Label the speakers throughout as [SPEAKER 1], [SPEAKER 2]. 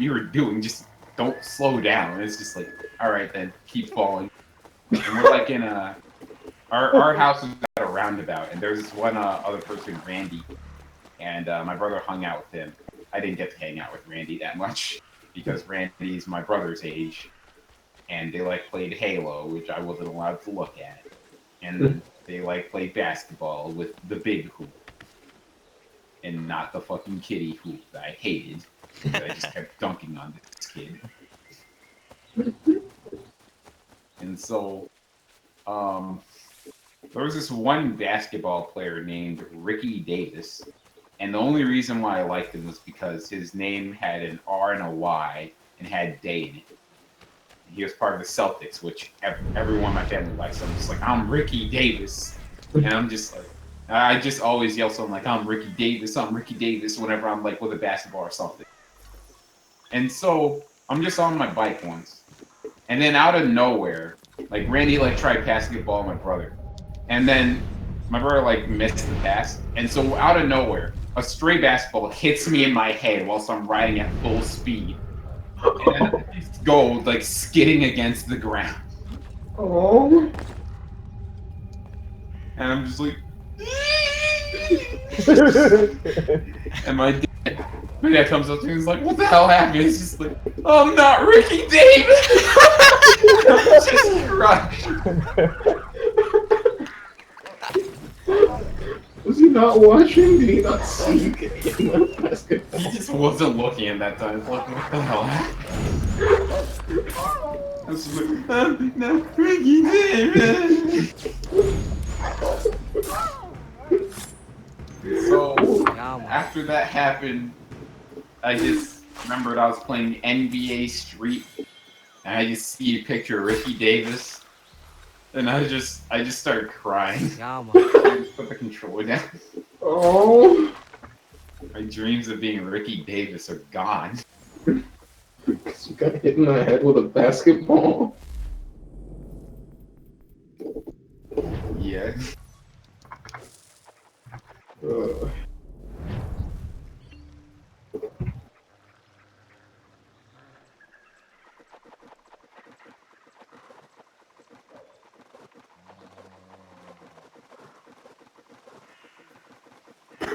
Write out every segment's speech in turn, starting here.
[SPEAKER 1] you were doing. Just don't slow down. It's just like, all right, then keep falling. And we're like in our house is at a roundabout, and there's this one other person, Randy, and my brother hung out with him. I didn't get to hang out with Randy that much because Randy's my brother's age, and they like played Halo, which I wasn't allowed to look at, and they like played basketball with the big hoop, and not the fucking kiddie hoop that I hated. That I just kept dunking on this kid. And so, there was this one basketball player named Rickey Davis, and the only reason why I liked him was because his name had an R and a Y and had day in it. He was part of the Celtics, which everyone in my family likes. So I'm just like, I'm Rickey Davis, and I'm just like, I just always yell something like, I'm Rickey Davis, whenever I'm like with a basketball or something. And so I'm just on my bike once, and then out of nowhere, like Randy like tried passing the ball to my brother, and then my brother like missed the pass, and so out of nowhere, a stray basketball hits me in my head whilst I'm riding at full speed, and then I just go like skidding against the ground.
[SPEAKER 2] Oh.
[SPEAKER 1] And I'm just like, and my dad comes up to me and is like, what the hell happened? It's just like, oh, I'm not Rickey Davis. I'm just crying.
[SPEAKER 2] Was he not watching? Did he not see you get hit in the basketball?
[SPEAKER 1] He just wasn't looking at that time. He's like, what the hell happened? I was just like, I'm not Rickey Davis. So, after that happened, I just remembered I was playing NBA Street, and I just see a picture of Rickey Davis, and I just started crying. I just put the controller down.
[SPEAKER 2] Oh.
[SPEAKER 1] My dreams of being Rickey Davis are gone.
[SPEAKER 2] Because you got hit in the head with a basketball.
[SPEAKER 1] Yeah.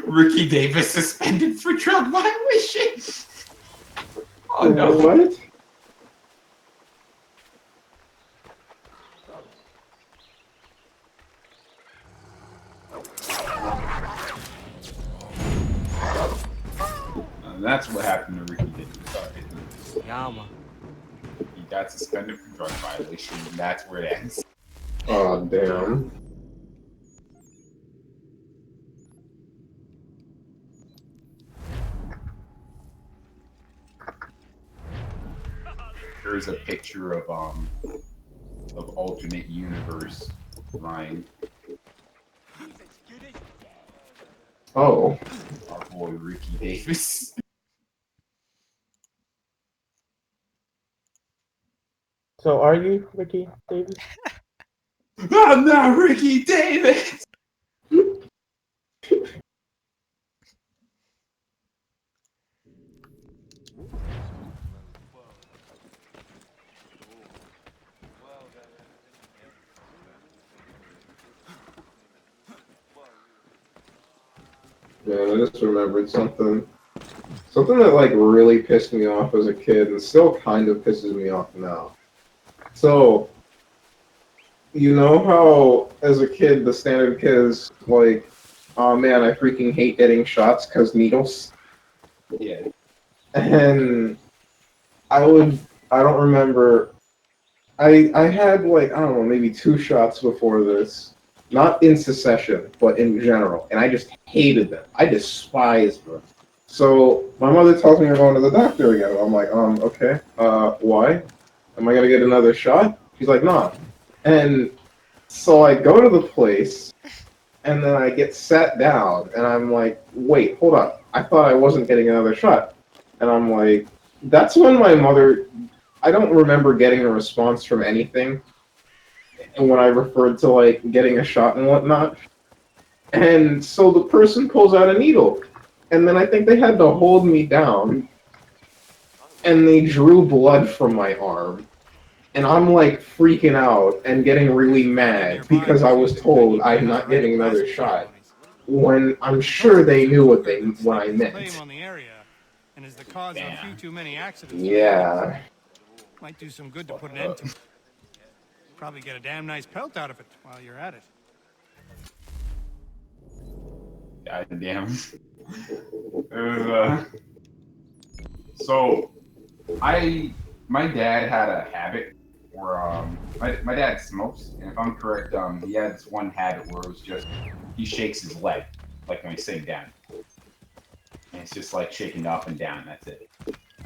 [SPEAKER 1] Rickey Davis suspended for drug violation. Oh no!
[SPEAKER 2] What?
[SPEAKER 1] That's what happened to Rickey Davis. He got suspended for drug violation, and that's where it ends.
[SPEAKER 2] Oh damn.
[SPEAKER 1] There's a picture of alternate universe Ryan.
[SPEAKER 2] Oh.
[SPEAKER 1] Our boy Rickey Davis.
[SPEAKER 3] So are you Rickey Davis?
[SPEAKER 1] I'm not Rickey Davis.
[SPEAKER 2] Man, I just remembered something. Something that like really pissed me off as a kid and still kind of pisses me off now. So, you know how as a kid the standard kid is like, oh man, I freaking hate getting shots because needles?
[SPEAKER 1] Yeah.
[SPEAKER 2] And I don't remember, I had like, I don't know, maybe 2 shots before this. Not in succession, but in general. And I just hated them. I despised them. So my mother tells me I'm going to the doctor again. I'm like, okay. Why? Am I gonna get another shot? She's like, nah. And so I go to the place, and then I get sat down, and I'm like, wait, hold up. I thought I wasn't getting another shot. And I'm like, that's when my mother, I don't remember getting a response from anything. And when I referred to like getting a shot and whatnot. And so the person pulls out a needle. And then I think they had to hold me down. and they drew blood from my arm. And I'm like freaking out and getting really mad because I was told I'm not getting another shot. When I'm sure they knew what I meant.
[SPEAKER 4] On the area, and is the cause of a few too many accidents.
[SPEAKER 2] Yeah.
[SPEAKER 4] Might do some good to put an end to it. Probably get a damn nice pelt out of it while you're at it.
[SPEAKER 1] God damn. It was, so, my dad had a habit where, my dad smokes, and if I'm correct, he had this one habit where it was just, he shakes his leg, like when he's sitting down. And it's just like shaking up and down, that's it.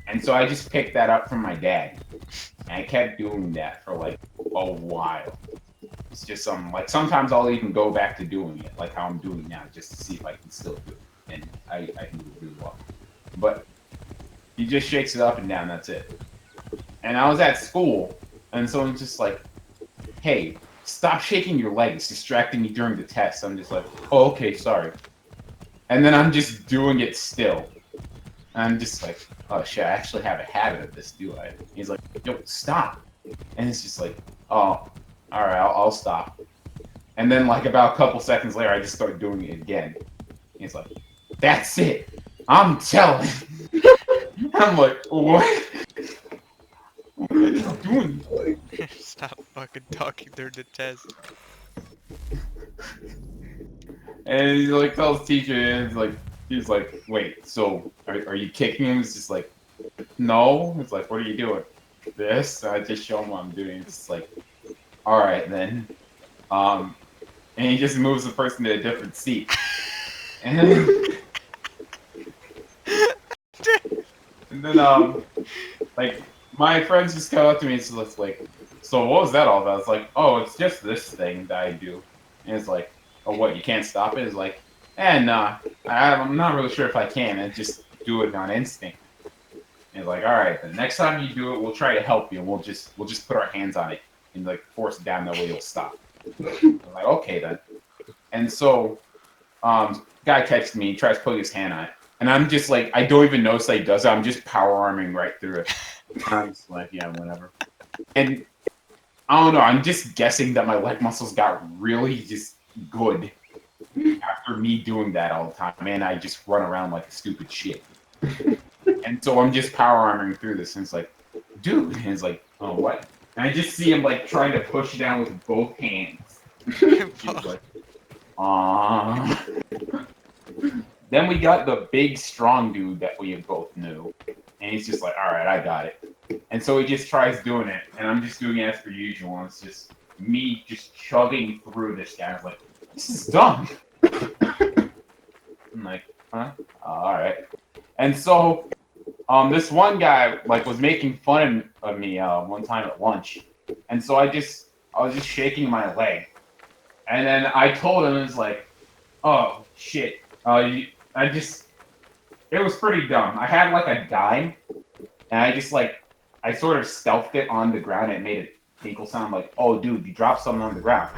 [SPEAKER 1] And so I just picked that up from my dad, and I kept doing that for like a while. It's just something, like sometimes I'll even go back to doing it, like how I'm doing now, just to see if I can still do it. And I can do it really well. But he just shakes it up and down, that's it. And I was at school, and someone's just like, hey, stop shaking your leg, it's distracting me during the test. I'm just like, oh, okay, sorry. And then I'm just doing it still. And I'm just like, oh shit, I actually have a habit of this, do I? He's like, yo, stop. And it's just like, oh, alright, I'll stop. And then like about a couple seconds later, I just start doing it again. He's like, that's it. I'm telling. I'm like, what? What are you doing?
[SPEAKER 5] Stop fucking talking during the test.
[SPEAKER 1] And he like tells teacher, and he's like, wait, so are you kicking him? It's just like, no. It's like, what are you doing? This? And I just show him what I'm doing. It's just like, all right then. And he just moves the person to a different seat. And then like my friends just come up to me and it's like, so what was that all about? It's like, oh, it's just this thing that I do. And it's like, oh, what, you can't stop it? It's like, nah, I'm not really sure if I can. I just do it on instinct. And it's like, all right, the next time you do it, we'll try to help you, and we'll just put our hands on it and like force it down. That way, you'll stop. I'm like, okay then. And so, guy catches me, tries to put his hand on it, and I'm just like, I don't even notice that he does it. I'm just power arming right through it. I'm just like, yeah, whatever. And I don't know. I'm just guessing that my leg muscles got really just good after me doing that all the time. Man, I just run around like a stupid shit. And so I'm just power arming through this, and it's like, dude, and it's like, oh, what? And I just see him like trying to push it down with both hands. He's like, Then we got the big, strong dude that we both knew, and he's just like, all right, I got it. And so he just tries doing it, and I'm just doing it as per usual, and it's just me just chugging through this guy. I'm like, this is dumb. I'm like, huh? All right. And so, this one guy like was making fun of me one time at lunch, and so I was just shaking my leg, and then I told him, it's like, oh shit, it was pretty dumb. I had like a dime, and I sort of stealthed it on the ground, and it made a tinkle sound like, oh dude, you dropped something on the ground.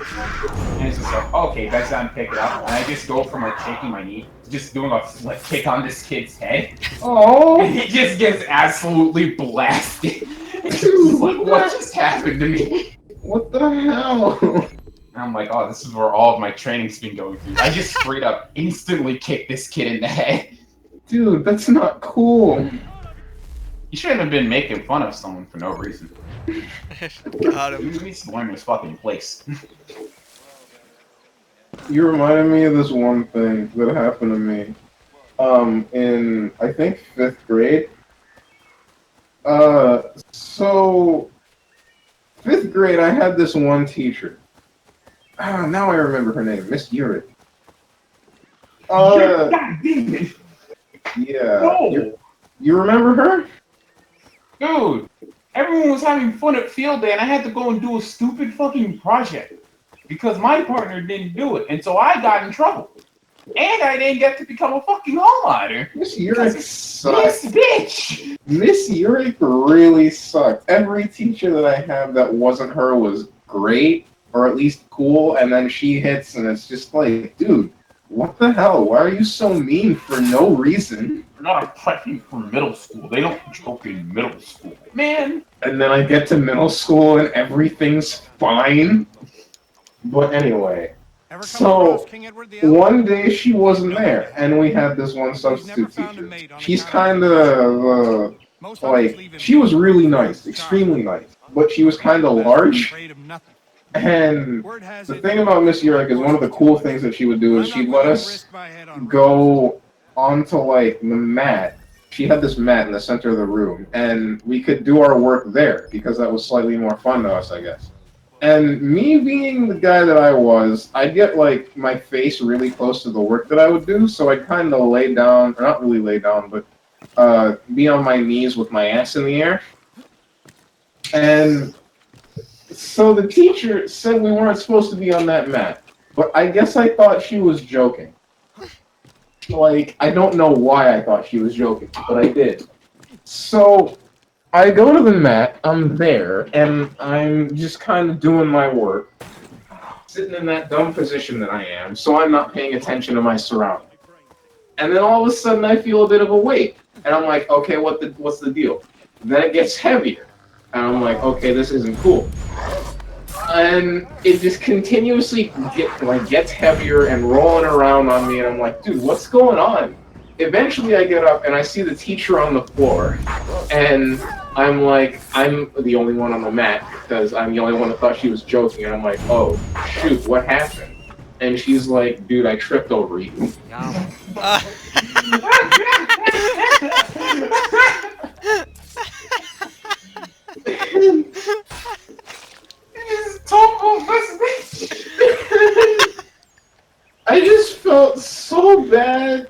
[SPEAKER 1] And it's just like, okay, best time to pick it up. And I just go from like shaking my knee, just doing a flip kick on this kid's head.
[SPEAKER 2] Oh,
[SPEAKER 1] And he just gets absolutely blasted. It's just like, what just happened to me?
[SPEAKER 2] what the hell?
[SPEAKER 1] And I'm like, oh, this is where all of my training's been going through. I just straight up instantly kicked this kid in the head.
[SPEAKER 2] Dude, that's not cool.
[SPEAKER 1] You shouldn't have been making fun of someone for no reason.
[SPEAKER 5] Got him.
[SPEAKER 1] You needs to learn his fucking place.
[SPEAKER 2] You reminded me of this one thing that happened to me. In I think 5th grade. So 5th grade, I had this one teacher. Now I remember her name, Miss Urick.
[SPEAKER 1] God damn it!
[SPEAKER 2] Yeah.
[SPEAKER 1] No!
[SPEAKER 2] You remember her?
[SPEAKER 1] Dude, everyone was having fun at field day, and I had to go and do a stupid fucking project because my partner didn't do it, and so I got in trouble. And I didn't get to become a fucking all-nighter.
[SPEAKER 2] Miss Urick sucked.
[SPEAKER 1] This bitch!
[SPEAKER 2] Miss Urick really sucked. Every teacher that I have that wasn't her was great, or at least cool, and then she hits, and it's just like, dude, what the hell? Why are you so mean for no reason?
[SPEAKER 1] We're not prepping for middle school. They don't joke in middle school. Man!
[SPEAKER 2] And then I get to middle school and everything's fine. But anyway,
[SPEAKER 4] Ever come
[SPEAKER 2] so
[SPEAKER 4] across King Edward the Elk?
[SPEAKER 2] one day she wasn't there, and we had this one substitute teacher. She's kind of
[SPEAKER 4] Most hunters
[SPEAKER 2] like,
[SPEAKER 4] leave him
[SPEAKER 2] she was
[SPEAKER 4] here.
[SPEAKER 2] really nice, extremely nice, but she was kind of large.
[SPEAKER 4] Afraid of nothing.
[SPEAKER 2] And
[SPEAKER 4] Word has
[SPEAKER 2] the
[SPEAKER 4] it,
[SPEAKER 2] thing about Miss Urich is one of the cool things that she would do is
[SPEAKER 4] I'm
[SPEAKER 2] she'd
[SPEAKER 4] not
[SPEAKER 2] let
[SPEAKER 4] willing to
[SPEAKER 2] us
[SPEAKER 4] risk my head on
[SPEAKER 2] go onto like the mat. She had this mat in the center of the room, and we could do our work there because that was slightly more fun to us, I guess. And me being the guy that I was, I'd get like my face really close to the work that I would do, so I'd kind of lay down, or not really lay down, but be on my knees with my ass in the air. And so the teacher said we weren't supposed to be on that mat, but I guess I thought she was joking. Like, I don't know why I thought she was joking, but I did. So I go to the mat, I'm there, and I'm just kind of doing my work, sitting in that dumb position that I am, so I'm not paying attention to my surroundings. And then all of a sudden I feel a bit of a weight, and I'm like, okay, what's the deal? Then it gets heavier, and I'm like, okay, this isn't cool. And it just continuously gets heavier and rolling around on me, and I'm like, dude, what's going on? Eventually I get up and I see the teacher on the floor, and I'm like, I'm the only one on the mat because I'm the only one that thought she was joking, and I'm like, oh, shoot, what happened? And she's like, dude, I tripped over you. I just felt so bad,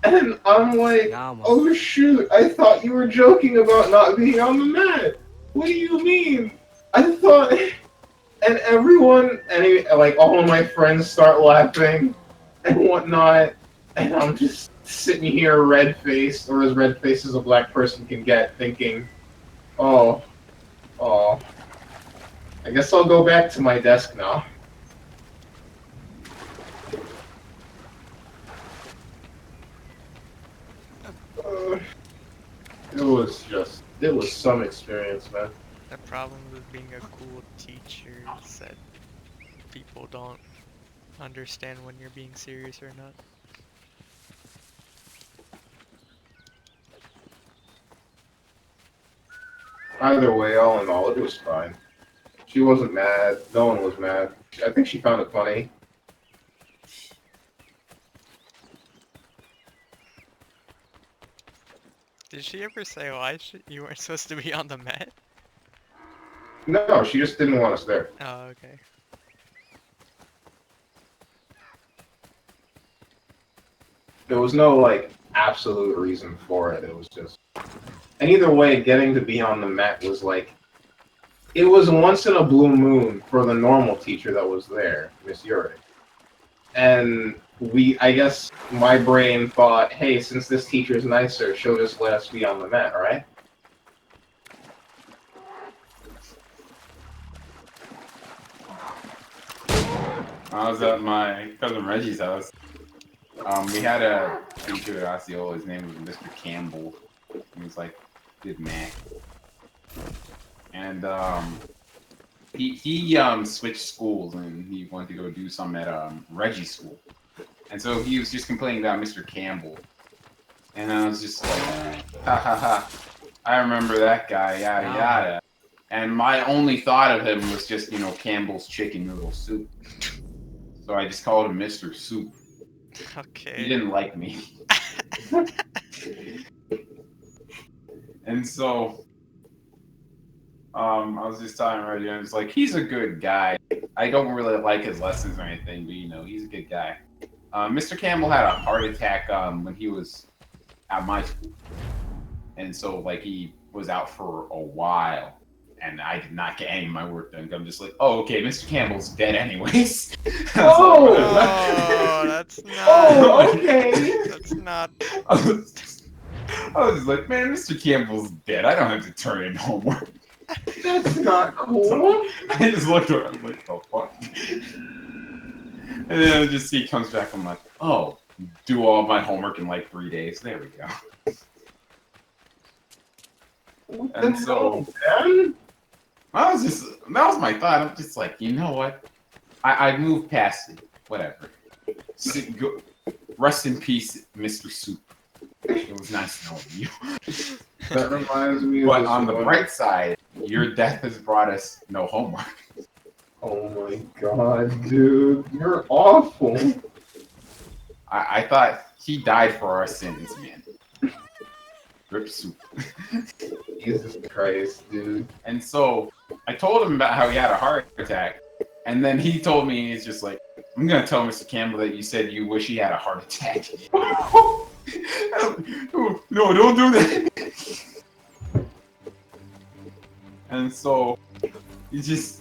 [SPEAKER 2] and I'm like, oh shoot, I thought you were joking about not being on the mat. What do you mean? I thought, and everyone, like all of my friends start laughing and whatnot, and I'm just sitting here red-faced, or as red-faced as a black person can get, thinking, oh, I guess I'll go back to my desk now. It was some experience, man.
[SPEAKER 5] The problem with being a cool teacher is that people don't understand when you're being serious or not.
[SPEAKER 2] Either way, all in all, it was fine. She wasn't mad. No one was mad. I think she found it funny.
[SPEAKER 5] Did she ever say why you weren't supposed to be on the mat?
[SPEAKER 2] No, she just didn't want us there.
[SPEAKER 5] Oh, okay.
[SPEAKER 2] There was no, like, absolute reason for it. It was just... And either way, getting to be on the mat was, like... It was once in a blue moon for the normal teacher that was there, Miss Urich. And I guess my brain thought, hey, since this teacher's nicer, she'll just let us be on the mat, right?
[SPEAKER 1] I was at my cousin Reggie's house. We had a teacher at Osceola. His name was Mr. Campbell. He was like, did math. And he switched schools and he wanted to go do some at Reggie's school. And so he was just complaining about Mr. Campbell. And I was just like, ha ha ha. I remember that guy, yada yada. And my only thought of him was just, Campbell's chicken noodle soup. So I just called him Mr. Soup.
[SPEAKER 5] Okay.
[SPEAKER 1] He didn't like me. And so I was just telling Reggie, I was like, he's a good guy. I don't really like his lessons or anything, but he's a good guy. Mr. Campbell had a heart attack when he was at my school. And so he was out for a while. And I did not get any of my work done. I'm just like, oh, okay, Mr. Campbell's dead anyways.
[SPEAKER 2] Oh!
[SPEAKER 5] Oh, that's not...
[SPEAKER 2] Oh, okay!
[SPEAKER 5] That's not...
[SPEAKER 1] I was just like, man, Mr. Campbell's dead. I don't have to turn in homework.
[SPEAKER 2] That's not cool.
[SPEAKER 1] I just looked around, I'm like, oh, fuck. And then he comes back, I'm like, oh, do all my homework in like 3 days. There we go. And so
[SPEAKER 2] Man?
[SPEAKER 1] that was my thought. I'm just like, you know what? I moved past it. Whatever. Rest in peace, Mr. Soup. It was nice knowing you.
[SPEAKER 2] That reminds me of
[SPEAKER 1] But
[SPEAKER 2] this
[SPEAKER 1] on the
[SPEAKER 2] one-
[SPEAKER 1] bright side, your death has brought us no homework.
[SPEAKER 2] Oh my god, dude. You're awful.
[SPEAKER 1] I thought he died for our sins, man. Rip Soup.
[SPEAKER 2] Jesus Christ, dude.
[SPEAKER 1] And so I told him about how he had a heart attack. And then he told me, he's just like, I'm going to tell Mr. Campbell that you said you wish he had a heart attack. No, don't do that. And so he just,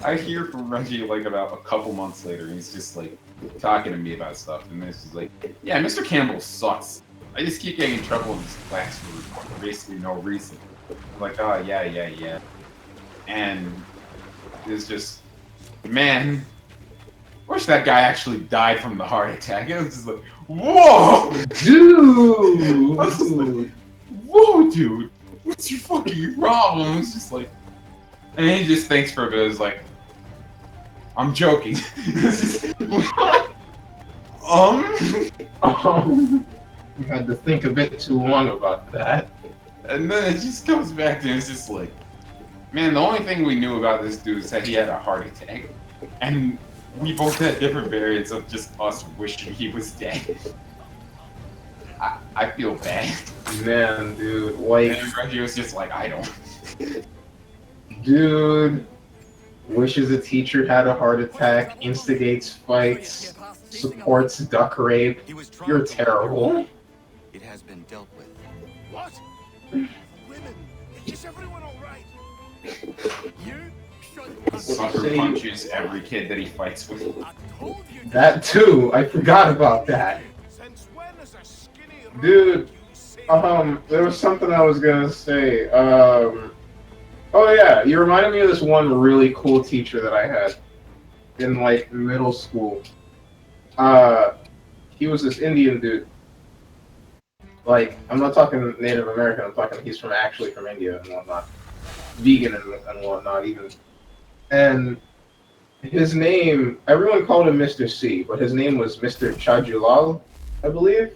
[SPEAKER 1] I hear from Reggie like about a couple months later. And he's just like talking to me about stuff. And this is like, yeah, Mr. Campbell sucks. I just keep getting in trouble in this class for basically no reason. I'm like, oh, yeah. And it's just, man, wish that guy actually died from the heart attack. It was just like, whoa!
[SPEAKER 2] Dude!
[SPEAKER 1] I was just like, whoa, dude! What's your fucking problem? It's just like, and he just thinks for a bit. It's like, I'm joking.
[SPEAKER 2] You had to think a bit too long about that.
[SPEAKER 1] And then it just comes back to it's just like, man, the only thing we knew about this dude is that he had a heart attack. And we both had different variants of just us wishing he was dead. I feel bad.
[SPEAKER 2] Man, dude, like,
[SPEAKER 1] And Reggie was just like, I don't.
[SPEAKER 2] dude, wishes a teacher had a heart attack, instigates fights, supports duck rape. You're terrible.
[SPEAKER 6] It has been dealt with.
[SPEAKER 4] What? Women. Is everyone all right? You should.
[SPEAKER 1] Sucker punches every kid that he fights with.
[SPEAKER 4] I told you.
[SPEAKER 2] That too, I forgot about that.
[SPEAKER 4] Since when is a skinny
[SPEAKER 2] Dude,
[SPEAKER 4] you say?
[SPEAKER 2] There was something I was gonna say. Oh yeah, you reminded me of this one really cool teacher that I had in like middle school. He was this Indian dude. Like, I'm not talking Native American, I'm talking he's actually from India and whatnot. Vegan and whatnot even. And his name, everyone called him Mr. C, but his name was Mr. Chajulal, I believe.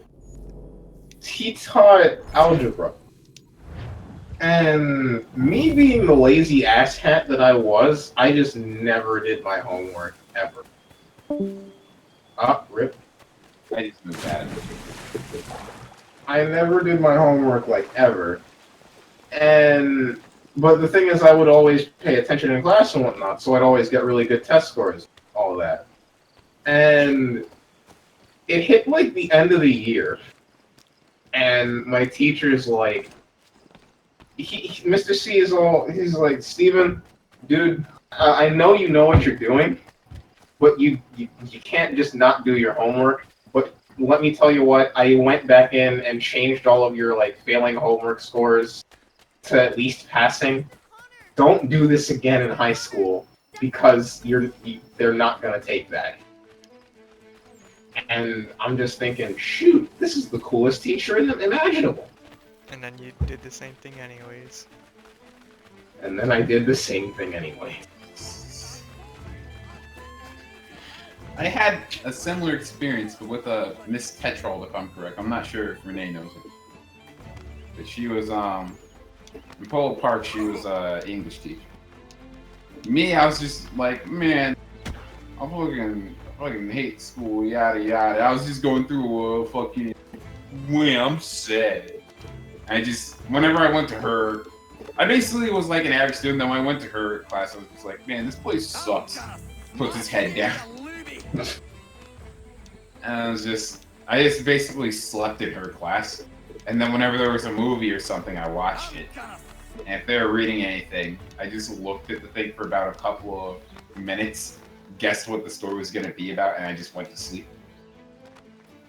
[SPEAKER 2] He taught algebra. And me being the lazy asshat that I was, I just never did my homework, ever. Rip.
[SPEAKER 1] I just moved at him.
[SPEAKER 2] I never did my homework, like, ever. But the thing is, I would always pay attention in class and whatnot, so I'd always get really good test scores, all that. And it hit, like, the end of the year. And my teacher's like, Mr. C is he's like, Steven, dude, I know you know what you're doing, but you can't just not do your homework. But let me tell you what, I went back in and changed all of your, like, failing homework scores to at least passing. Don't do this again in high school, because they're not going to take that. And I'm just thinking, shoot, this is the coolest teacher imaginable.
[SPEAKER 5] And then you did the same thing anyways.
[SPEAKER 2] And then I did the same thing anyway.
[SPEAKER 1] I had a similar experience, but with a Miss Tetrold, if I'm correct. I'm not sure if Renee knows it. But she was, in Polo Park, she was an English teacher. Me, I was just like, man, I fucking hate school, yada yada. I was just going through a fucking, I'm sad. Whenever I went to her, I basically was like an average student. Then when I went to her class, I was just like, man, this place sucks. Puts his head down. And I just basically slept in her class. And then whenever there was a movie or something, I watched it. And if they were reading anything, I just looked at the thing for about a couple of minutes, guessed what the story was going to be about, and I just went to sleep.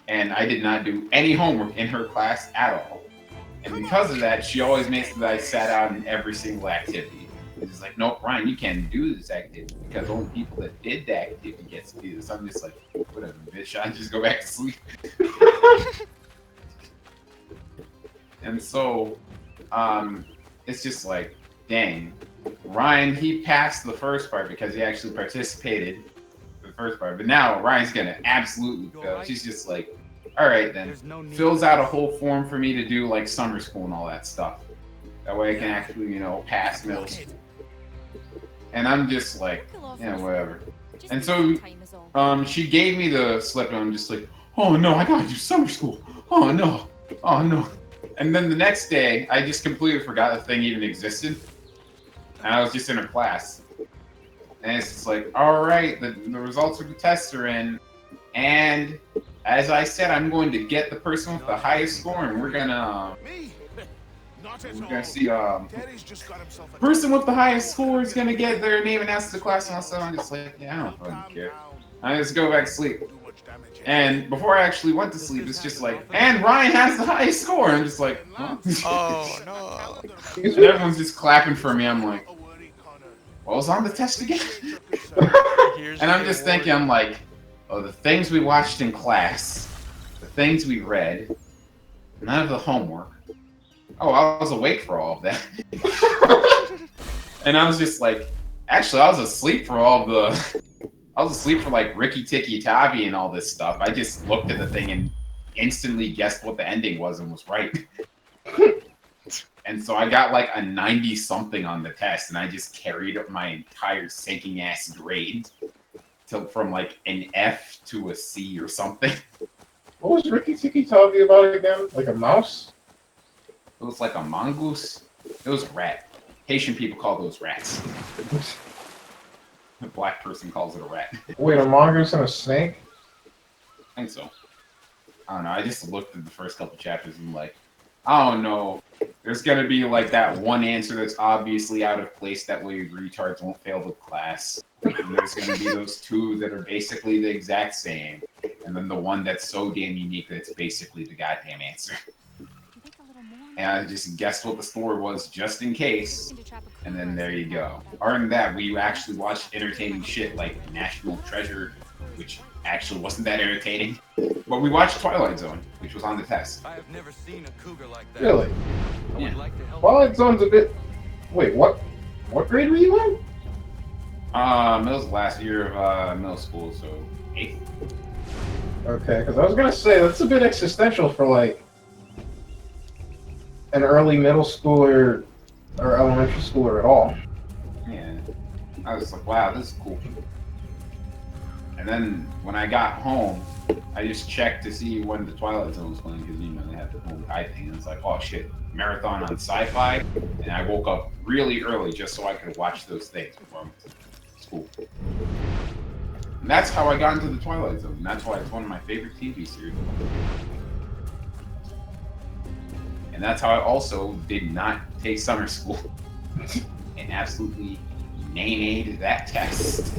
[SPEAKER 1] And I did not do any homework in her class at all. And because of that, she always makes sure that I sat out in every single activity. He's just like, nope, Ryan, you can't do this activity because only people that did the activity gets to do this. I'm just like, whatever, bitch, I just go back to sleep. And so, it's just like, dang, Ryan, he passed the first part because he actually participated in the first part, but now Ryan's gonna absolutely fail. She's just like, all right then, fills out a whole form for me to do like summer school and all that stuff. That way I can actually, you know, pass middle school. And I'm just like, yeah, whatever. And so, she gave me the slip, and I'm just like, oh no, I gotta do summer school. Oh no, oh no. And then the next day, I just completely forgot the thing even existed. And I was just in her class. And it's just like, all right, the results of the tests are in. And as I said, I'm going to get the person with the highest score, and we're gonna see, person with the highest score is gonna get their name announced to the class, and also I'm just like, yeah, I don't fucking care. I just go back to sleep. And before I actually went to sleep, it's just like, and Ryan has the highest score. I'm just like, huh?
[SPEAKER 5] Oh no.
[SPEAKER 1] And everyone's just clapping for me. I'm like, what was on the test again? And I'm just thinking, I'm like, oh, the things we watched in class, the things we read, none of the homework. Oh, I was awake for all of that. And I was just like, actually, I was asleep for all of the... I was asleep for like Ricky Tikki Tavi and all this stuff. I just looked at the thing and instantly guessed what the ending was and was right. And so I got like a 90 something on the test, and I just carried up my entire sinking ass grade from like an F to a C or something.
[SPEAKER 2] What was Ricky Tikki talking about again? Like a mouse?
[SPEAKER 1] It was like a mongoose. It was a rat. Haitian people call those rats. A black person calls it a rat.
[SPEAKER 2] Wait, a mongoose and a snake?
[SPEAKER 1] I think so. I don't know. I just looked at the first couple chapters and like, I don't know. There's gonna be like that one answer that's obviously out of place. That way retards won't fail the class. And there's gonna be those two that are basically the exact same. And then the one that's so damn unique that it's basically the goddamn answer. And I just guessed what the score was just in case. And then there you go. Other than that, we actually watched entertaining shit like National Treasure, which actually wasn't that entertaining. But we watched Twilight Zone, which was on the test.
[SPEAKER 6] I have never seen a cougar like that.
[SPEAKER 2] Really?
[SPEAKER 6] I would
[SPEAKER 1] Yeah.
[SPEAKER 6] like to help.
[SPEAKER 2] Twilight Zone's a bit... Wait, what? What grade were you in?
[SPEAKER 1] It was last year of middle school, so 8th.
[SPEAKER 2] Okay, because I was gonna say, that's a bit existential for, like, an early middle schooler or elementary schooler at all.
[SPEAKER 1] Yeah. I was like, wow, this is cool. And then when I got home, I just checked to see when the Twilight Zone was playing, because, you know, they had the whole guy thing, and it's like, oh shit, marathon on Sci-Fi, and I woke up really early just so I could watch those things before I went to school. And that's how I got into the Twilight Zone, and that's why it's one of my favorite TV series. And that's how I also did not take summer school and absolutely nay-nayed that test.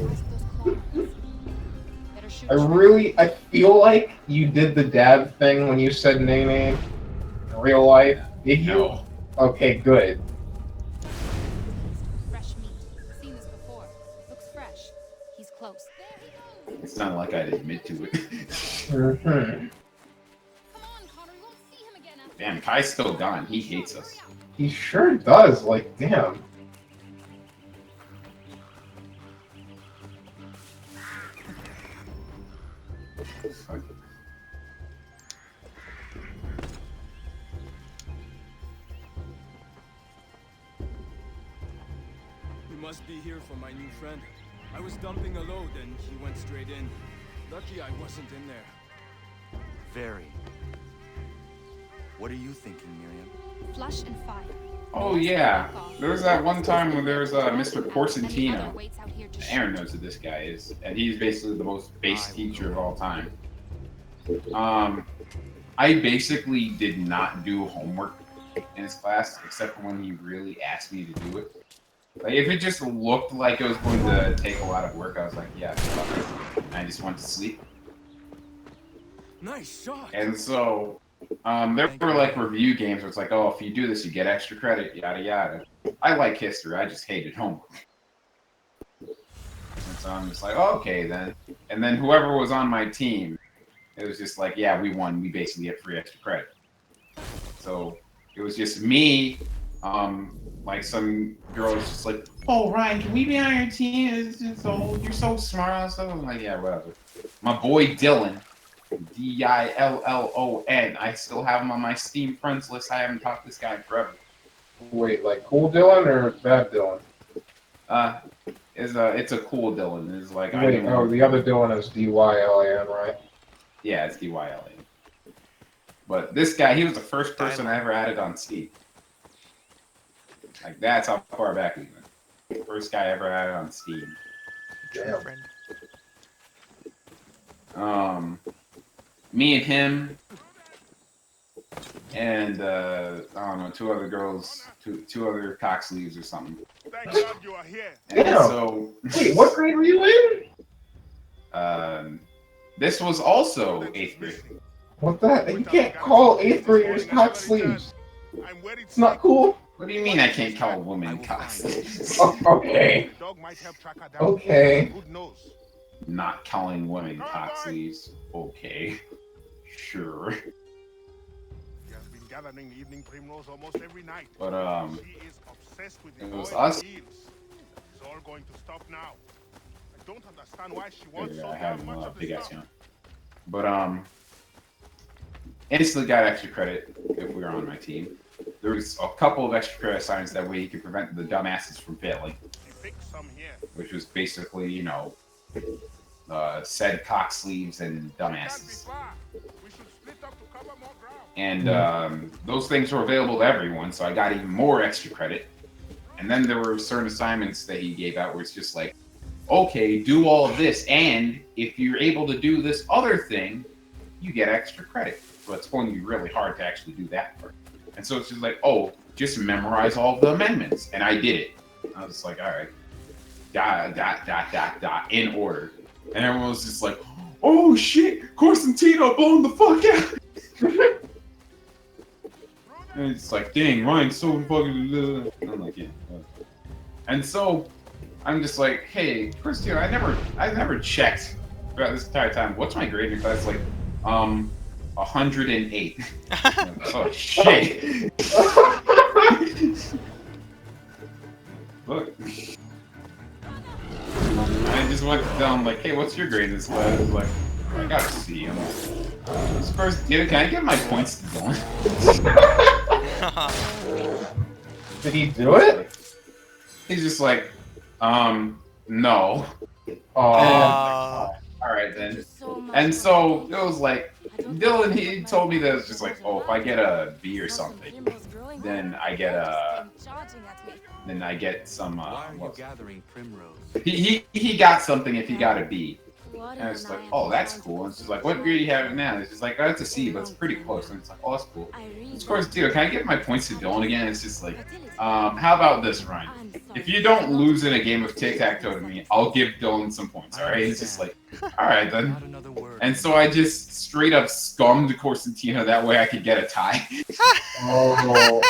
[SPEAKER 2] I feel like you did the dad thing when you said nay-nay in real life. Did you?
[SPEAKER 1] No.
[SPEAKER 2] Okay, good.
[SPEAKER 7] Fresh meat. Seen this before. Looks fresh. He's close. There he goes.
[SPEAKER 1] It's not like I'd admit to it.
[SPEAKER 2] Mm-hmm.
[SPEAKER 7] Come on, Connor. We won't see him again after
[SPEAKER 1] Damn, Kai's still gone. He hates us.
[SPEAKER 2] He sure does, like, damn.
[SPEAKER 1] Fuck.
[SPEAKER 8] You must be here for my new friend. I was dumping a load and he went straight in. Lucky I wasn't in there.
[SPEAKER 6] Very. What are you thinking, Miriam?
[SPEAKER 7] Flush and fire.
[SPEAKER 1] Oh yeah, there was that one time when there was Mr. Porcentino. Aaron knows who this guy is, and he's basically the most base teacher of all time. I basically did not do homework in his class, except for when he really asked me to do it. Like, if it just looked like it was going to take a lot of work, I was like, yeah, fuck it. And I just went to sleep.
[SPEAKER 8] Nice shot.
[SPEAKER 1] And so, There were like review games where it's like, oh, if you do this, you get extra credit, yada yada. I like history. I just hated homework. And so I'm just like, oh, okay then. And then whoever was on my team, it was just like, yeah, we won. We basically get free extra credit. So it was just me. Like some girl was just like, oh, Ryan, can we be on your team? You're so smart. So I'm like, yeah, whatever. My boy Dillon, Dillon. I still have him on my Steam friends list. I haven't talked to this guy in forever.
[SPEAKER 2] Wait, like cool Dillon or bad Dillon?
[SPEAKER 1] It's a cool Dillon. It's like
[SPEAKER 2] Wait, the other Dillon is Dylon, right?
[SPEAKER 1] Yeah, it's Dylon. But this guy, he was the first person I ever added on Steam. Like that's how far back we went. First guy ever added on Steam.
[SPEAKER 2] Damn.
[SPEAKER 1] Me and him, and I don't know, two other girls, two other cock sleeves or something.
[SPEAKER 8] Thank God you are here.
[SPEAKER 2] Damn.
[SPEAKER 1] So,
[SPEAKER 2] wait, what grade were you in?
[SPEAKER 1] This was also 8th grade.
[SPEAKER 2] What the? You can't call 8th graders cock sleeves. It's not cool.
[SPEAKER 1] What do you mean I can't call a woman cock sleeves?
[SPEAKER 2] Oh, okay. Okay.
[SPEAKER 1] Not calling women cock sleeves. Okay. Sure.
[SPEAKER 8] He has been gathering the evening primrose almost every night.
[SPEAKER 1] But
[SPEAKER 8] She is obsessed with the
[SPEAKER 1] it was
[SPEAKER 8] oil
[SPEAKER 1] us.
[SPEAKER 8] heels. It's all going to stop now. I don't understand why she wants
[SPEAKER 1] Yeah,
[SPEAKER 8] so
[SPEAKER 1] I have
[SPEAKER 8] damn much of
[SPEAKER 1] big
[SPEAKER 8] this
[SPEAKER 1] ass
[SPEAKER 8] stuff.
[SPEAKER 1] count. But instantly got extra credit if we were on my team. There was a couple of extra credit signs that way you could prevent the dumbasses from failing.
[SPEAKER 8] He picked some here.
[SPEAKER 1] Which was basically, you know, said cock sleeves and dumbasses.
[SPEAKER 8] We should split up to cover more ground.
[SPEAKER 1] And those things were available to everyone, so I got even more extra credit. And then there were certain assignments that he gave out where it's just like, okay, do all of this, and if you're able to do this other thing, you get extra credit. So it's going to be really hard to actually do that part. And so it's just like, oh, just memorize all the amendments. And I did it. I was just like, all right. Dot, in order. And everyone was just like, oh shit, Constantino blown the fuck out. And it's like, dang, Ryan's so fucking. I'm like, yeah. And so I'm just like, hey, Constantino, I never checked throughout this entire time. What's my grade in class? Like, 108. Oh shit. Look. I just went to tell him, like, hey, what's your grade in this class? He's like, I got a C. I'm like, this first, dude, can I get my points to Dillon?
[SPEAKER 2] Did he do it?
[SPEAKER 1] He's just like, no. Alright then. And so it was like, Dillon, he told me that it was just like, oh, if I get a B or something, then I get some.
[SPEAKER 6] Why are you gathering primrose?
[SPEAKER 1] He got something if he got a B. And it's like, oh, that's cool. And it's just like, what grade do you have now? It's just like, oh, that's a C, but it's pretty close. And it's like, oh, that's cool. Of course, dude, can I get my points to Dillon again? It's just like, how about this, Ryan? If you don't lose in a game of tic-tac-toe to me, I'll give Dillon some points, alright? It's just like, alright then. And so I just straight up scummed Constantino, that way I could get a tie.
[SPEAKER 2] Oh,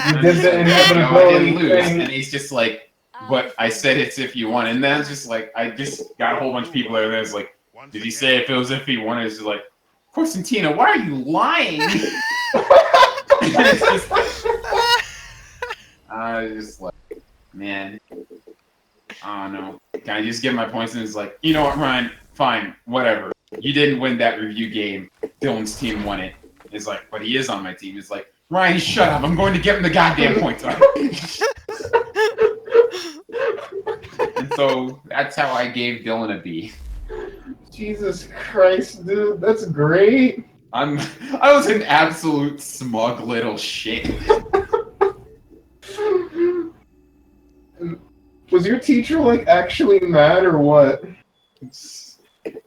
[SPEAKER 2] you did the
[SPEAKER 1] I
[SPEAKER 2] inevitability
[SPEAKER 1] didn't lose.
[SPEAKER 2] thing.
[SPEAKER 1] And he's just like, but I said it's if you won. And then it's just like, I just got a whole bunch of people there, and it's like, did he say if it was if he won? It's just like, Constantino, why are you lying? It's just like, I was just like, man, I don't know. Can I just get my points? And it's like, you know what, Ryan? Fine, whatever. You didn't win that review game. Dillon's team won it. It's like, but he is on my team. It's like, Ryan, shut up. I'm going to give him the goddamn points. And so that's how I gave Dillon a B.
[SPEAKER 2] Jesus Christ, dude, that's great.
[SPEAKER 1] I was an absolute smug little shit.
[SPEAKER 2] Was your teacher like actually mad or what?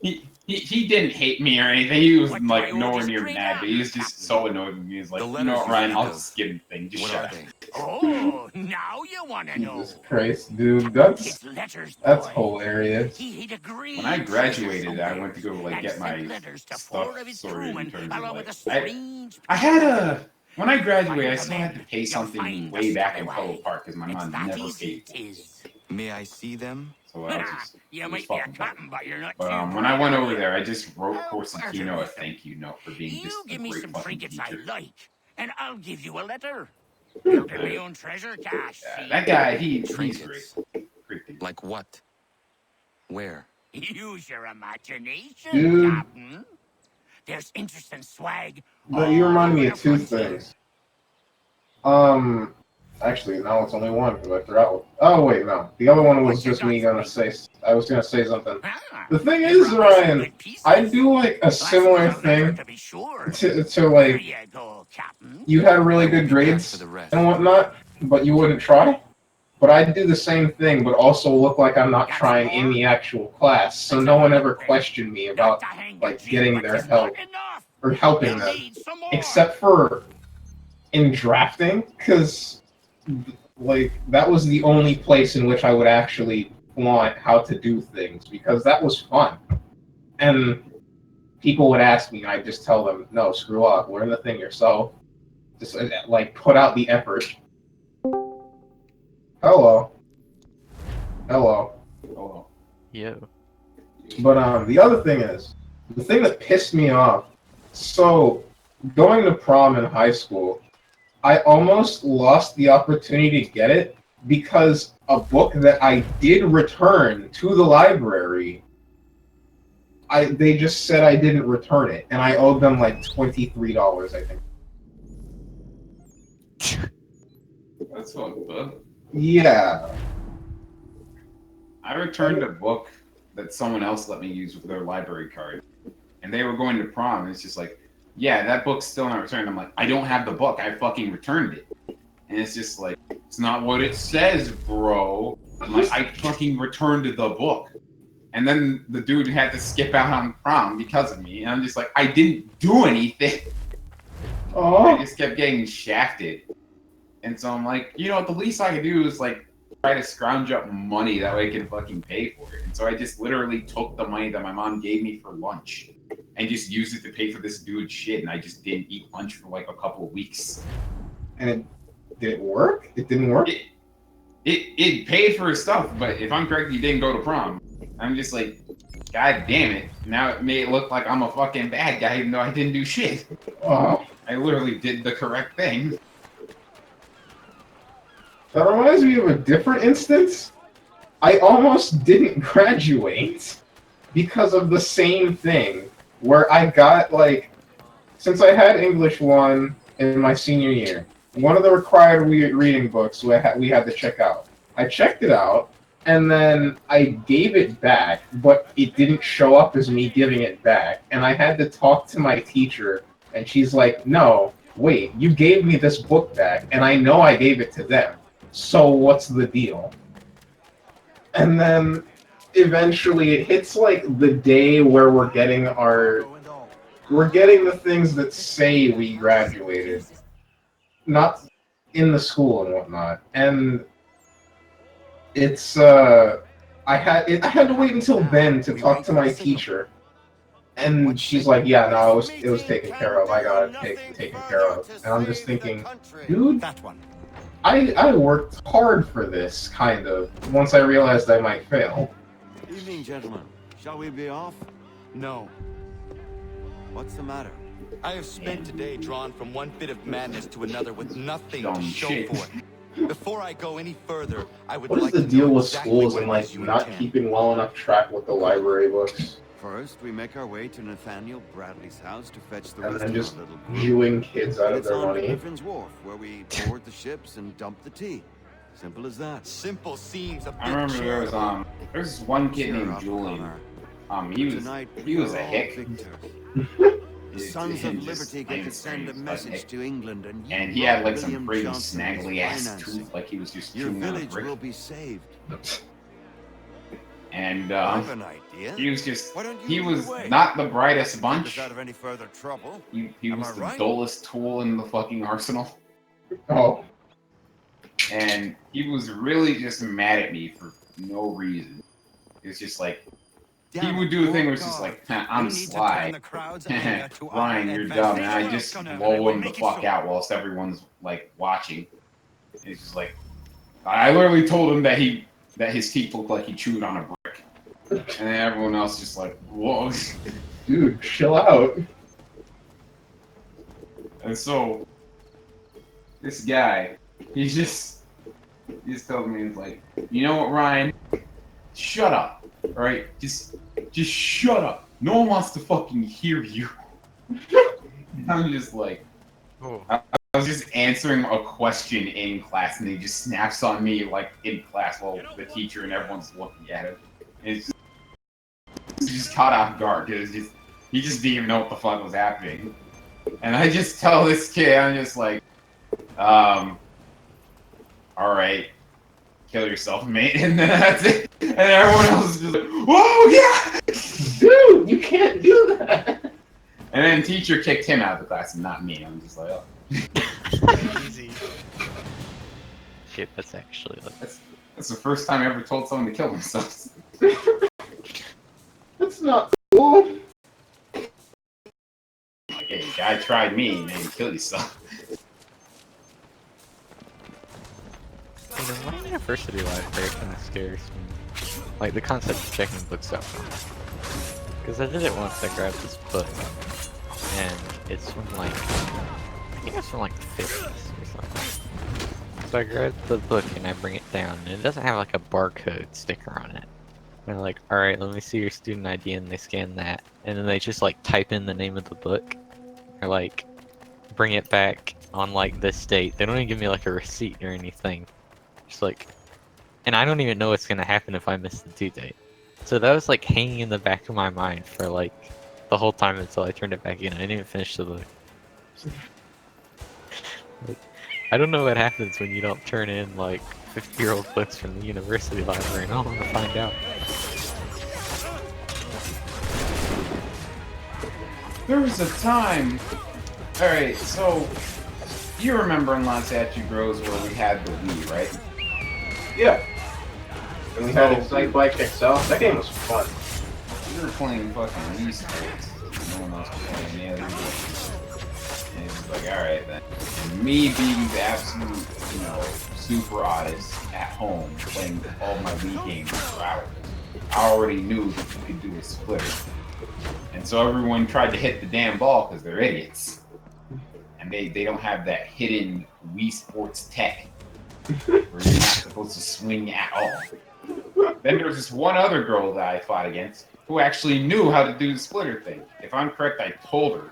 [SPEAKER 1] he didn't hate me or anything. He was
[SPEAKER 9] What do
[SPEAKER 1] like
[SPEAKER 9] I
[SPEAKER 1] nowhere
[SPEAKER 9] order
[SPEAKER 1] near
[SPEAKER 9] straight
[SPEAKER 1] mad,
[SPEAKER 9] up,
[SPEAKER 1] but he was just so annoyed with me. He was like,
[SPEAKER 6] The
[SPEAKER 1] you
[SPEAKER 6] letters
[SPEAKER 1] know what,
[SPEAKER 6] you
[SPEAKER 1] Ryan,
[SPEAKER 6] speak
[SPEAKER 1] I'll
[SPEAKER 6] of,
[SPEAKER 1] just give him the thing. Just
[SPEAKER 6] What
[SPEAKER 1] shut
[SPEAKER 6] are
[SPEAKER 1] up.
[SPEAKER 6] they?
[SPEAKER 9] Oh, now you want to know.
[SPEAKER 2] Jesus Christ, dude, that's
[SPEAKER 9] Letters,
[SPEAKER 2] that's
[SPEAKER 9] boy.
[SPEAKER 2] hilarious.
[SPEAKER 9] He agreed.
[SPEAKER 1] When I graduated, I went to go like get my stuff sorted in terms of like when I graduated, I still had to pay something way back in Polo Park because my mom never paid.
[SPEAKER 6] May I see them?
[SPEAKER 1] So I was just
[SPEAKER 9] You
[SPEAKER 1] it was
[SPEAKER 9] might be a
[SPEAKER 1] fucking funny.
[SPEAKER 9] cotton, but you're not
[SPEAKER 1] But
[SPEAKER 9] too
[SPEAKER 1] when I
[SPEAKER 9] bright,
[SPEAKER 1] went
[SPEAKER 9] are
[SPEAKER 1] over
[SPEAKER 9] you?
[SPEAKER 1] there, I just wrote
[SPEAKER 9] Oh,
[SPEAKER 1] Corsentino a thank you note for being
[SPEAKER 9] You
[SPEAKER 1] just a
[SPEAKER 9] give me
[SPEAKER 1] great
[SPEAKER 9] some
[SPEAKER 1] fucking
[SPEAKER 9] trinkets I
[SPEAKER 1] teacher.
[SPEAKER 9] like, and I'll give you a letter. Building my own treasure cache.
[SPEAKER 1] Yeah,
[SPEAKER 9] See?
[SPEAKER 1] that guy, he's great.
[SPEAKER 6] Trinkets.
[SPEAKER 1] Creepy.
[SPEAKER 6] Like what? Where?
[SPEAKER 9] Use your imagination,
[SPEAKER 2] Dude.
[SPEAKER 9] Captain. There's interesting swag.
[SPEAKER 2] But you remind
[SPEAKER 9] all
[SPEAKER 2] me
[SPEAKER 9] over
[SPEAKER 2] of
[SPEAKER 9] the
[SPEAKER 2] two
[SPEAKER 9] frontier.
[SPEAKER 2] things. Actually, now it's only one because I forgot. Oh wait, no. The other one was just me gonna say. I was gonna say something.
[SPEAKER 9] Ah,
[SPEAKER 2] The thing
[SPEAKER 9] you
[SPEAKER 2] is,
[SPEAKER 9] brought me some
[SPEAKER 2] Ryan,
[SPEAKER 9] good pieces.
[SPEAKER 2] I do like a
[SPEAKER 9] Last
[SPEAKER 2] similar
[SPEAKER 9] was a letter,
[SPEAKER 2] thing
[SPEAKER 9] to be sure.
[SPEAKER 2] to
[SPEAKER 9] There
[SPEAKER 2] like
[SPEAKER 9] you go, Captain.
[SPEAKER 2] you had really
[SPEAKER 6] I will
[SPEAKER 2] good
[SPEAKER 6] be back
[SPEAKER 2] grades
[SPEAKER 6] for the rest.
[SPEAKER 2] and whatnot, but you wouldn't try. But I do the same thing, but also look like I'm not
[SPEAKER 9] Got
[SPEAKER 2] trying
[SPEAKER 9] some
[SPEAKER 2] in
[SPEAKER 9] more?
[SPEAKER 2] the actual class, so
[SPEAKER 9] Let's
[SPEAKER 2] no
[SPEAKER 9] have
[SPEAKER 2] one
[SPEAKER 9] a
[SPEAKER 2] ever
[SPEAKER 9] look then.
[SPEAKER 2] questioned me
[SPEAKER 9] Not
[SPEAKER 2] about
[SPEAKER 9] to hang your
[SPEAKER 2] like
[SPEAKER 9] Jeep,
[SPEAKER 2] getting
[SPEAKER 9] but
[SPEAKER 2] their
[SPEAKER 9] it's
[SPEAKER 2] help
[SPEAKER 9] not enough.
[SPEAKER 2] or helping
[SPEAKER 9] We'll
[SPEAKER 2] them,
[SPEAKER 9] need some more.
[SPEAKER 2] except for in drafting, because like that was the only place in which I would actually flaunt how to do things because that was fun, and people would ask me, and I'd just tell them, no, screw off, learn the thing yourself. Just like put out the effort. Hello.
[SPEAKER 1] Oh,
[SPEAKER 5] Yo.
[SPEAKER 2] But the other thing is, the thing that pissed me off. So, going to prom in high school, I almost lost the opportunity to get it because a book that I did return to the library, they just said I didn't return it, and I owed them like $23, I think.
[SPEAKER 1] that's fucked up.
[SPEAKER 2] Yeah.
[SPEAKER 1] I returned a book that someone else let me use with their library card, and they were going to prom. And it's just like, yeah, that book's still not returned. I'm like, I don't have the book. I fucking returned it, and it's just like, it's not what it says, bro. I'm like, I fucking returned the book, and then the dude had to skip out on prom because of me, and I'm just like, I didn't do anything. I
[SPEAKER 2] Oh.
[SPEAKER 1] just kept getting shafted, and so I'm like, you know what? The least I could do is like try to scrounge up money that way I can fucking pay for it. And so I just literally took the money that my mom gave me for lunch and just used it to pay for this dude's shit. And I just didn't eat lunch for like a couple of weeks.
[SPEAKER 2] And did it work? It didn't work?
[SPEAKER 1] It paid for his stuff, but if I'm correct, he didn't go to prom. I'm just like, God damn it. Now it made it look like I'm a fucking bad guy even though I didn't do shit.
[SPEAKER 2] Oh.
[SPEAKER 1] I literally did the correct thing.
[SPEAKER 2] That reminds me of a different instance. I almost didn't graduate because of the same thing, where I got, like, since I had English 1 in my senior year, one of the required reading books we had to check out. I checked it out, and then I gave it back, but it didn't show up as me giving it back, and I had to talk to my teacher, and she's like, no, wait, you gave me this book back, and I know I gave it to them. So what's the deal? And then eventually it hits like the day where we're getting the things that say we graduated, not in the school and whatnot. And it's I had to wait until then to talk to my teacher. And she's like, yeah, no, it was taken care of. I got it taken care of. And I'm just thinking, dude,
[SPEAKER 8] That one.
[SPEAKER 2] I worked hard for this, kind of, once I realized I might fail.
[SPEAKER 6] Evening, gentlemen. Shall we be off?
[SPEAKER 8] No.
[SPEAKER 6] What's the matter?
[SPEAKER 8] I have spent today drawn from one bit of madness to another with nothing
[SPEAKER 1] Dumb
[SPEAKER 8] to show
[SPEAKER 1] shit.
[SPEAKER 8] for it. Before I go any further, I would
[SPEAKER 2] What is
[SPEAKER 8] like
[SPEAKER 2] the
[SPEAKER 8] to
[SPEAKER 2] deal
[SPEAKER 8] know
[SPEAKER 2] with
[SPEAKER 8] exactly
[SPEAKER 2] schools
[SPEAKER 8] what
[SPEAKER 2] and
[SPEAKER 8] it
[SPEAKER 2] like
[SPEAKER 8] is you
[SPEAKER 2] not
[SPEAKER 8] intend.
[SPEAKER 2] keeping well enough track with the library books,
[SPEAKER 6] First, we make our way to Nathaniel Bradley's house to fetch the
[SPEAKER 2] and
[SPEAKER 6] rest
[SPEAKER 2] then
[SPEAKER 6] of
[SPEAKER 2] just
[SPEAKER 6] our little group.
[SPEAKER 2] Jewing kids out of
[SPEAKER 6] It's
[SPEAKER 2] their
[SPEAKER 6] on to
[SPEAKER 2] money?
[SPEAKER 6] Griffin's Wharf, where we board the ships and dump the tea. Simple as that.
[SPEAKER 8] Simple seems a bit
[SPEAKER 1] I remember there was
[SPEAKER 8] charitable.
[SPEAKER 1] there's this one kid
[SPEAKER 6] Cheer
[SPEAKER 1] named
[SPEAKER 6] up,
[SPEAKER 1] Julian.
[SPEAKER 6] Connor.
[SPEAKER 1] He
[SPEAKER 6] Tonight,
[SPEAKER 1] was
[SPEAKER 6] we're
[SPEAKER 1] a
[SPEAKER 6] all
[SPEAKER 1] hick.
[SPEAKER 6] victors. The Sons of
[SPEAKER 1] Just
[SPEAKER 6] Liberty
[SPEAKER 1] plain
[SPEAKER 6] get to send a
[SPEAKER 1] strange,
[SPEAKER 6] message
[SPEAKER 1] but
[SPEAKER 6] to England, and you
[SPEAKER 1] And he had like
[SPEAKER 6] William
[SPEAKER 1] some pretty
[SPEAKER 6] Johnson is
[SPEAKER 1] snaggly ass
[SPEAKER 6] financing.
[SPEAKER 1] tooth, like he was just
[SPEAKER 6] Your
[SPEAKER 1] chewing on a
[SPEAKER 6] village
[SPEAKER 1] brick.
[SPEAKER 6] will be saved.
[SPEAKER 1] And
[SPEAKER 6] I have an idea.
[SPEAKER 1] he was just,
[SPEAKER 6] Why don't you
[SPEAKER 1] he
[SPEAKER 6] lead
[SPEAKER 1] was
[SPEAKER 6] the way?
[SPEAKER 1] not the brightest
[SPEAKER 6] Keep
[SPEAKER 1] bunch.
[SPEAKER 6] us out of any further trouble.
[SPEAKER 1] He
[SPEAKER 6] Am
[SPEAKER 1] was
[SPEAKER 6] I
[SPEAKER 1] the
[SPEAKER 6] right?
[SPEAKER 1] dullest tool in the fucking arsenal.
[SPEAKER 2] Oh,
[SPEAKER 1] And he was really just mad at me for no reason. It's just like, he would do a thing where it's just like, I'm sly. Ryan, you're dumb. And I just blow him the fuck out whilst everyone's like watching. And it's just like, I literally told him that his teeth looked like he chewed on a brick. And then everyone else just like, whoa.
[SPEAKER 2] dude, chill out.
[SPEAKER 1] And so, this guy, he just tells me, he's like, you know what, Ryan? Shut up, alright? Just shut up. No one wants to fucking hear you. I'm just like, I was just answering a question in class, and he just snaps on me like in class while the teacher and everyone's looking at him. It's just caught off guard because he just didn't even know what the fuck was happening. And I just tell this kid, I'm just like, all right, kill yourself, mate. And then that's it. And everyone else is just like, whoa, yeah!
[SPEAKER 2] Dude, you can't do that!
[SPEAKER 1] And then teacher kicked him out of the class and not me. I'm just like, oh.
[SPEAKER 5] Easy.
[SPEAKER 10] Shit, that's actually like...
[SPEAKER 1] That's the first time I ever told someone to kill themselves.
[SPEAKER 2] That's not cool.
[SPEAKER 1] Like, hey, guy tried me, man, kill yourself.
[SPEAKER 10] You know, my university life there kind of scares me. Like, the concept of checking books out. Because I did it once, I grabbed this book. And it's from like, I think it's from like the 50s or something. So I grabbed the book and I bring it down, and it doesn't have like a barcode sticker on it. And they're like, alright, let me see your student ID, and they scan that. And then they just like type in the name of the book. Or like, bring it back on like this date. They don't even give me like a receipt or anything. Just like, and I don't even know what's gonna happen if I miss the due date. So that was like hanging in the back of my mind for like the whole time until I turned it back in. I didn't even finish the book. Like, I don't know what happens when you don't turn in like 50-year-old books from the university library, and I want to find out.
[SPEAKER 1] There was a time. Alright, so you remember in Los Angeles Groves where we had the Wii, right?
[SPEAKER 2] Yeah. And we had Excite Bike XL. That game was fun.
[SPEAKER 1] We were playing fucking Wii Sports. No one else was playing the other games. And it's like, alright then. And me being the absolute, you know, super oddest at home, playing all my Wii games for hours, I already knew that you could do a splitter. And so everyone tried to hit the damn ball because they're idiots. And they don't have that hidden Wii Sports tech where you're not supposed to swing at all. Then there was this one other girl that I fought against who actually knew how to do the splitter thing. If I'm correct, I told her,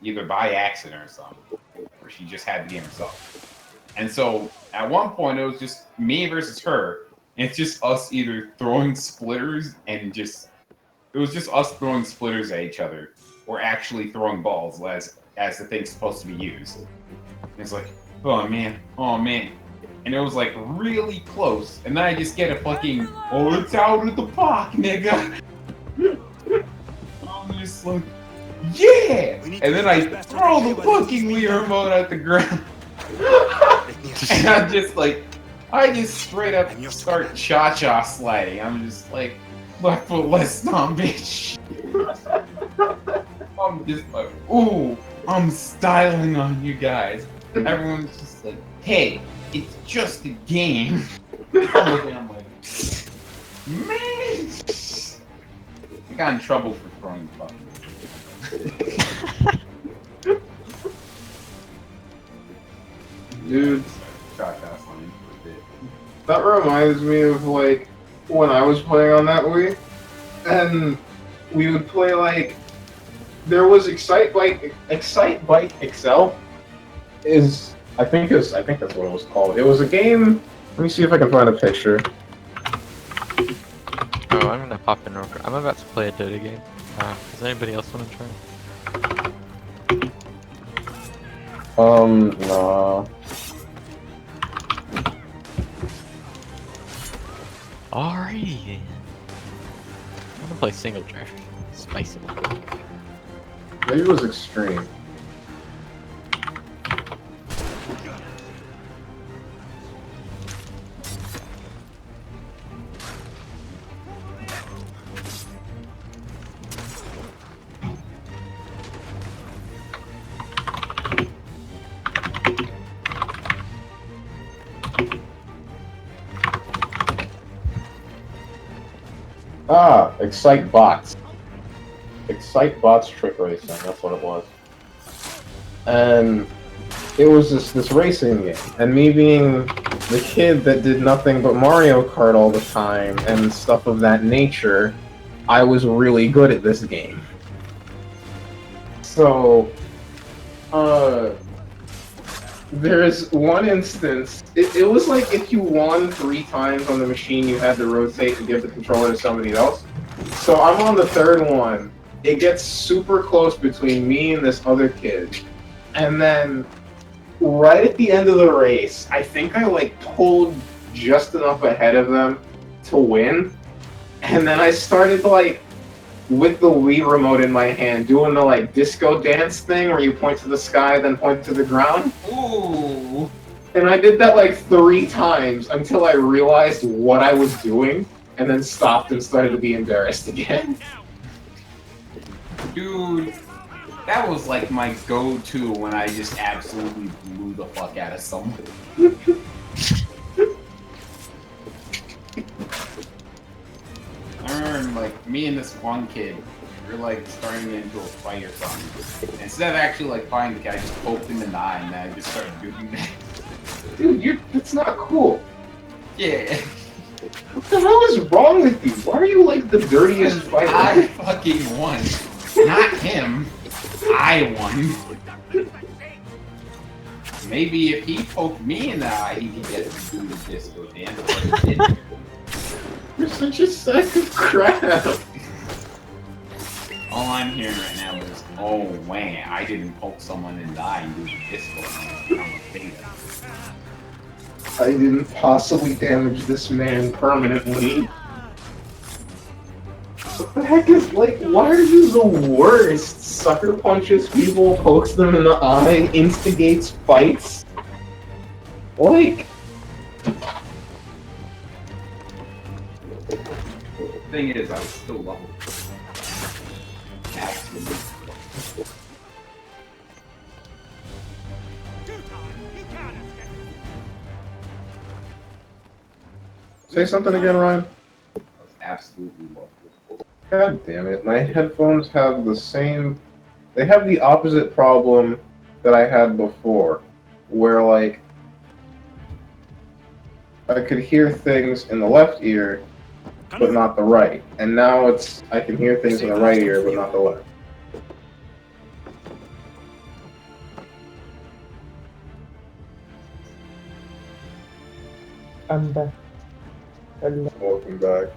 [SPEAKER 1] either by accident or something, or she just had the game herself. And so at one point it was just me versus her, and it's just us either throwing splitters and just, it was just us throwing splitters at each other, or actually throwing balls as the thing's supposed to be used. And it's like, oh man. And it was like really close, and then I just get a fucking, oh, it's out of the park, nigga. I'm just like, yeah! And then I throw the fucking Wii remote at the ground. And I'm just like, I just straight up start cha-cha sliding. I'm just like, left foot, left stomp, bitch. I'm just like, ooh, I'm styling on you guys. Everyone's just like, hey, it's just a game. I'm like, man. I got in trouble for throwing the fucking.
[SPEAKER 2] Dude,
[SPEAKER 1] Cha-cha sliding for a bit.
[SPEAKER 2] that reminds me of like when I was playing on that Wii, and we would play like there was Excite Bike XL I think that's what it was called. It was a game. Let me see if I can find a picture.
[SPEAKER 10] Oh, I'm gonna pop in real quick. I'm about to play a Dota game. Does anybody else want to try?
[SPEAKER 2] Nah.
[SPEAKER 10] Alrighty then. can play single driver. Spicy.
[SPEAKER 2] Maybe it was extreme. Ah, Excite Bots. Excite Bots Trick Racing, that's what it was. And it was this racing game. And me being the kid that did nothing but Mario Kart all the time and stuff of that nature, I was really good at this game. So, there's one instance, it was like if you won 3 times on the machine, you had to rotate and give the controller to somebody else. So I'm on the 3rd one. It gets super close between me and this other kid. And then, right at the end of the race, I think I like pulled just enough ahead of them to win. And then I started like, with the Wii remote in my hand, doing the like disco dance thing where you point to the sky, then point to the ground.
[SPEAKER 1] Ooh.
[SPEAKER 2] And I did that like 3 times until I realized what I was doing, and then stopped and started to be embarrassed again.
[SPEAKER 1] Dude, that was like my go-to when I just absolutely blew the fuck out of someone. I remember, like, me and this one kid, we were, like, starting to get into a fight or something. And instead of actually, like, fighting the guy, I just poked him in the eye, and then I just started doing that.
[SPEAKER 2] Dude, that's not cool.
[SPEAKER 1] Yeah.
[SPEAKER 2] What the hell is wrong with you? Why are you, like, the dirtiest fighter?
[SPEAKER 1] I fucking won. Not him. I won. Maybe if he poked me in the eye, he could get to do the disco dance, but he didn't.
[SPEAKER 2] You're such a sack of crap.
[SPEAKER 1] All I'm hearing right now is, oh man, I didn't poke someone in the eye and do the disco dance. I'm a beta.
[SPEAKER 2] I didn't possibly damage this man permanently. What the heck is, like, why are you the worst? Sucker punches people, pokes them in the eye, instigates fights? Like...
[SPEAKER 1] Thing is, I was still level. Absolutely.
[SPEAKER 2] Say something again, Ryan.
[SPEAKER 1] I was absolutely level.
[SPEAKER 2] God damn it, my headphones have the same... They have the opposite problem that I had before, where, like, I could hear things in the left ear, but not the right. And now it's, I can hear things in the right ear, but not the left.
[SPEAKER 3] I'm back. Hello.
[SPEAKER 2] Welcome back.